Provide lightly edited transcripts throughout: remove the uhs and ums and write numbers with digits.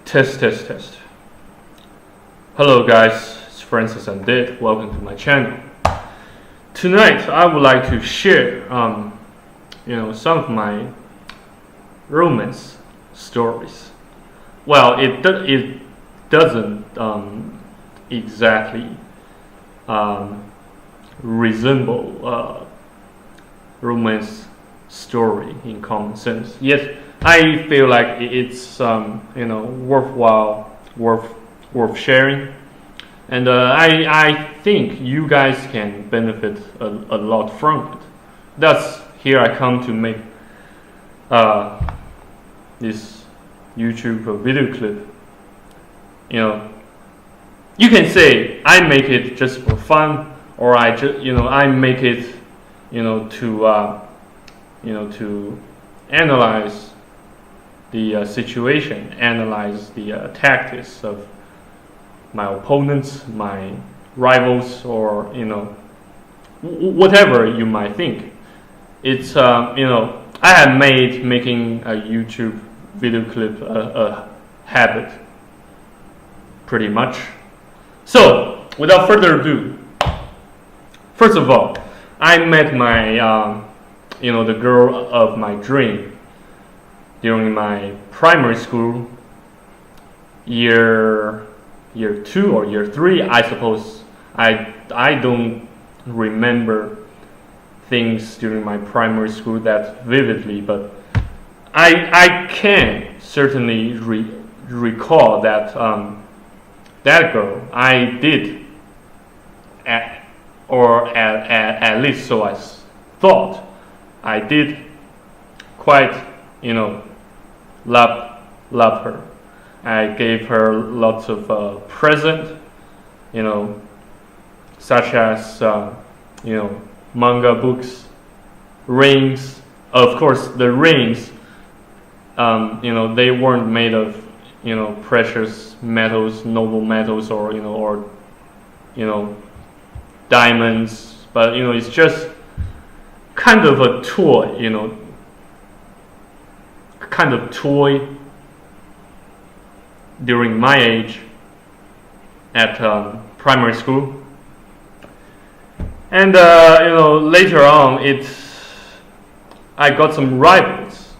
Test, test, test. Hello guys, it's Francis and Did. Welcome to my channel. Tonight I would like to share some of my romance stories. Well, it doesn't exactly resemble romance story in common sense. Yet I feel like it's worthwhile, worth sharing, and I think you guys can benefit a lot from it. Thus, here I come to make this YouTube video clip. You can say I make it just for fun, or I make it to analyze the situation, analyze the tactics of my opponents, my rivals, or whatever you might think. It's I have made making a YouTube video clip a habit, pretty much. So without further ado, first of all, I met my the girl of my dream during my primary school year 2 or year 3, I suppose. I don't remember things during my primary school that vividly, but I can certainly recall that that girl, I did, at least so I thought, I did quite love her. I gave her lots of present, such as manga books, rings. Of course, the rings, they weren't made of precious metals, noble metals, or diamonds, but it's just kind of a toy, kind of toy during my age at primary school. And later on, I got some rivals.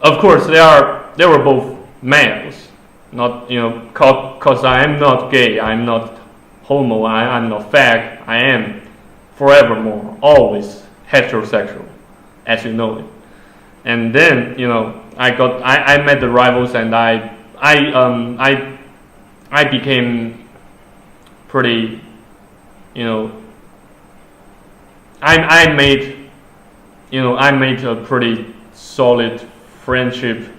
Of course, they were both males. Not cause I am not gay, I'm not homo, I'm not fag. I am forevermore always heterosexual, as you know it. And then I met the rivals, and I became pretty, I made a pretty solid friendship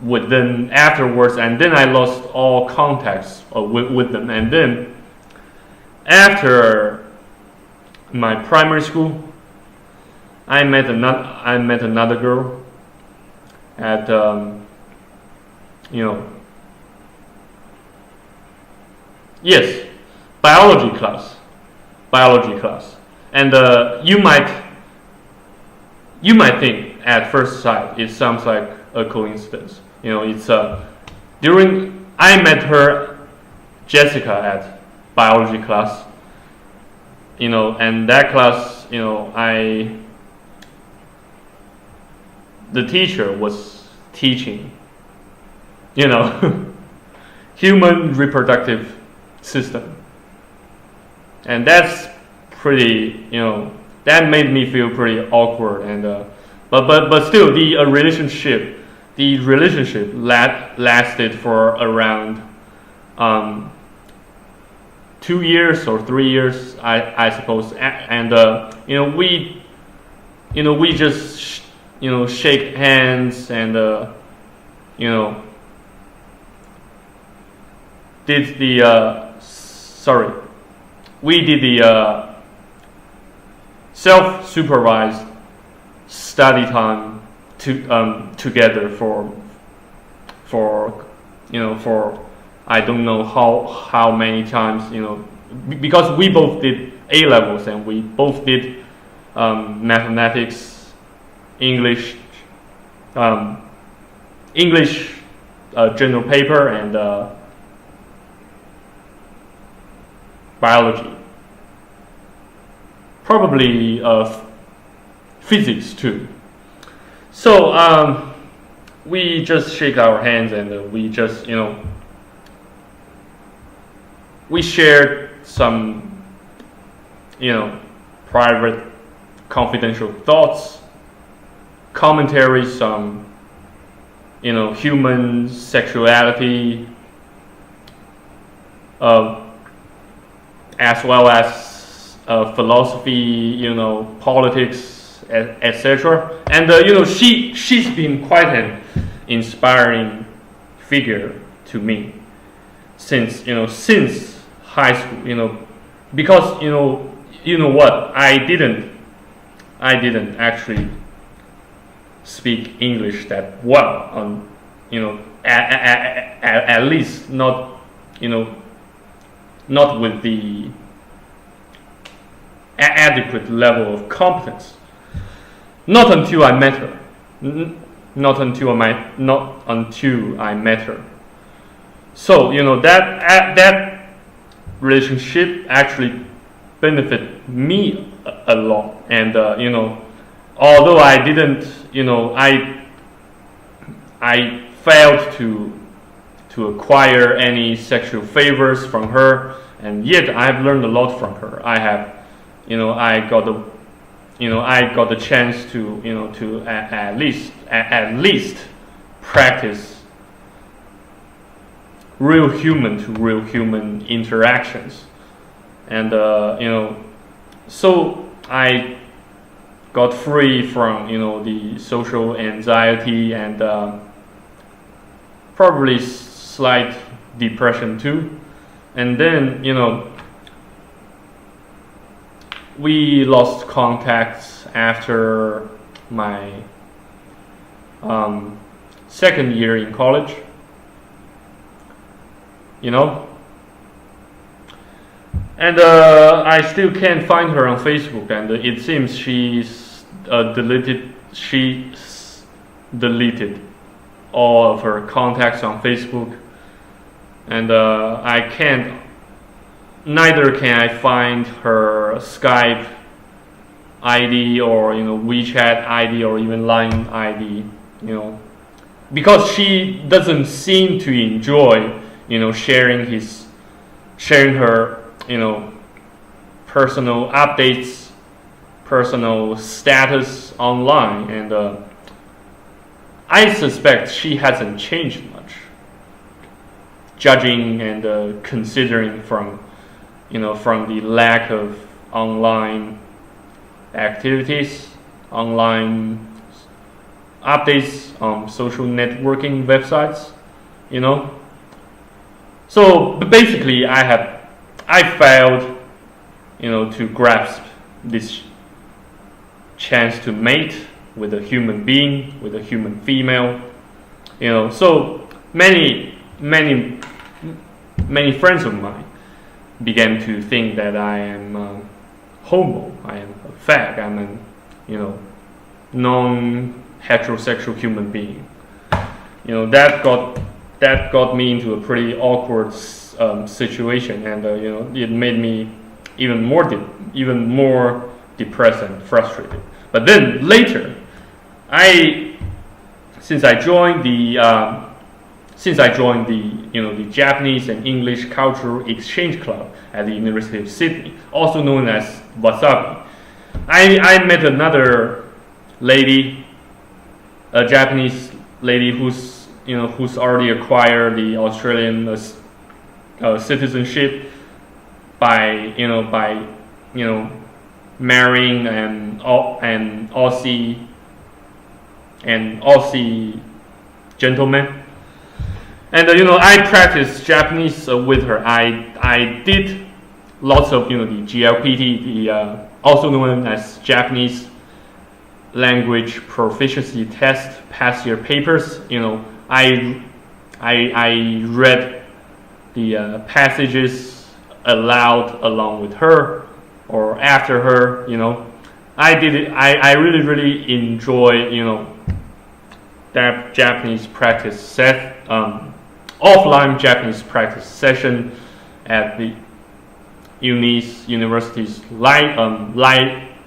with them afterwards, and then I lost all contacts with them. And then after my primary school, I met another girl at yes, biology class, and you might think at first sight it sounds like a coincidence. It's during I met her, Jessica, at biology class. And that class, the teacher was teaching, human reproductive system, and that's pretty, that made me feel pretty awkward. And but still, the relationship lasted for around 2 years or 3 years, I suppose. And we just shake hands, and we did the self-supervised study time together for I don't know how many times, because we both did A levels, and we both did mathematics, English, English general paper and biology. Probably physics too. So we just shake our hands and we just, we shared some, private, confidential thoughts, commentaries on, human sexuality, as well as philosophy, politics, etc. And she's been quite an inspiring figure to me since high school. Because what, I didn't actually speak English that well, at least not not with the adequate level of competence. Not until I met her. Not until I met her. So that relationship actually benefited me a lot. And although I didn't, I failed to acquire any sexual favors from her, and yet I have learned a lot from her. I got the chance to at least practice real human to real human interactions, and so I got free from the social anxiety and probably slight depression too. And then we lost contacts after my second year in college. And I still can't find her on Facebook, and it seems she's deleted all of her contacts on Facebook, and neither can I find her Skype ID or WeChat ID or even Line ID, because she doesn't seem to enjoy sharing her personal updates, personal status online, and I suspect she hasn't changed much, judging and considering from the lack of online activities, online updates on social networking websites, So basically, I failed, to grasp this chance to mate with a human being, with a human female, So many friends of mine began to think that I am homo, I am a fag, I'm a non-heterosexual human being. That got me into a pretty awkward situation, and it made me even more depressed and frustrated. But then later, since I joined the the Japanese and English Cultural Exchange Club at the University of Sydney, also known as Wasabi, I met another lady, a Japanese lady who's already acquired the Australian citizenship by marrying an Aussie gentleman. And I practiced Japanese with her. I did lots of the GLPT, also known as Japanese Language Proficiency Test past year papers. I read the passages aloud along with her or after her. I did it. I really enjoy Japanese practice offline Japanese practice session at the university's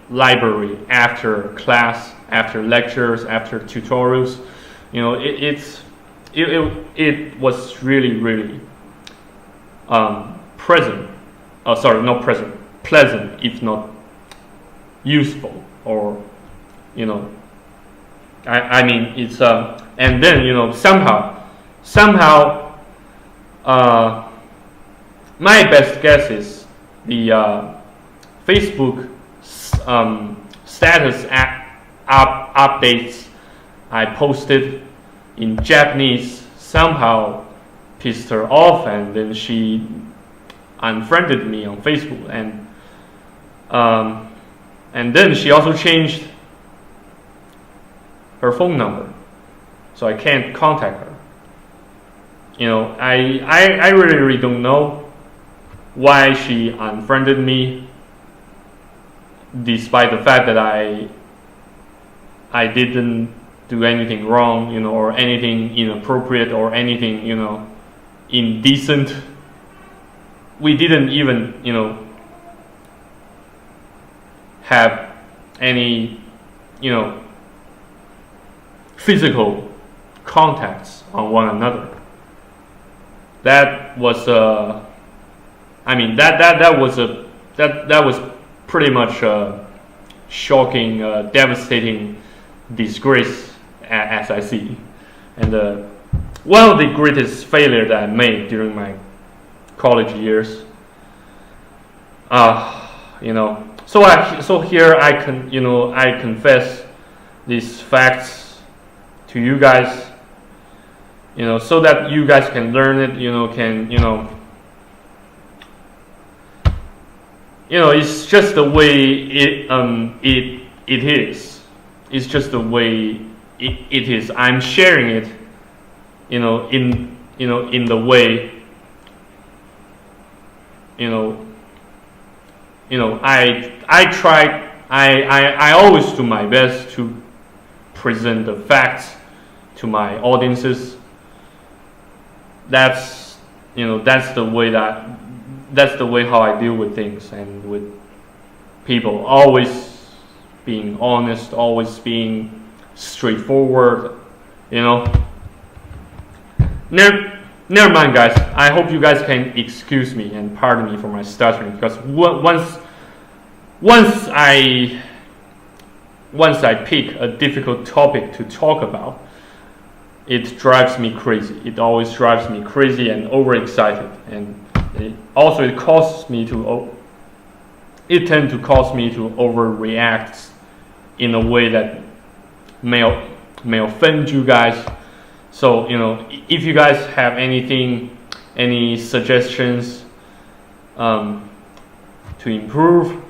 library after class, after lectures, after tutorials. You know, it was really pleasant, if not useful, or you know, I mean it's and then you know somehow my best guess is the Facebook status updates I posted in Japanese somehow pissed her off, and then she unfriended me on Facebook, and then she also changed her phone number, so I can't contact her. You know, I really don't know why she unfriended me, despite the fact that I didn't do anything wrong, you know, or anything inappropriate, or anything, you know, indecent. We didn't even, you know, have any, you know, physical contacts on one another. That was I mean that was pretty much a shocking, devastating disgrace, as I see, and one of the greatest failures that I made during my college years. You know, so here I confess these facts to you guys, you know, so that you guys can learn it, you know, it's just the way it is. It's just the way it is. I'm sharing it, you know, in the way, I always do my best to present the facts to my audiences. That's the way how I deal with things and with people. Always being honest, always being straightforward, you know. Never mind, guys. I hope you guys can excuse me and pardon me for my stuttering, because once I pick a difficult topic to talk about, it drives me crazy. It always drives me crazy and overexcited, and it tends to cause me to overreact in a way that may offend you guys. So, you know, if you guys have any suggestions to improve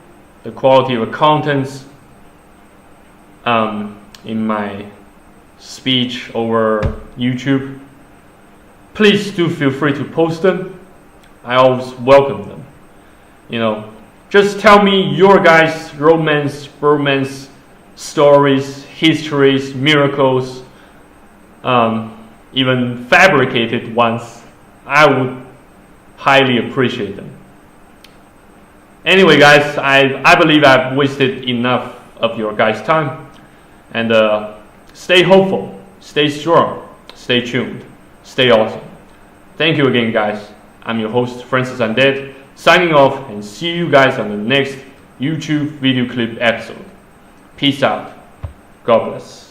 the quality of the contents in my speech over YouTube, please do feel free to post them. I always welcome them. You know, just tell me your guys' romance stories, histories, miracles, even fabricated ones. I would highly appreciate them. Anyway, guys, I believe I've wasted enough of your guys' time, and stay hopeful, stay strong, stay tuned, stay awesome. Thank you again, guys. I'm your host, Francis Undead, signing off, and see you guys on the next YouTube video clip episode. Peace out. God bless.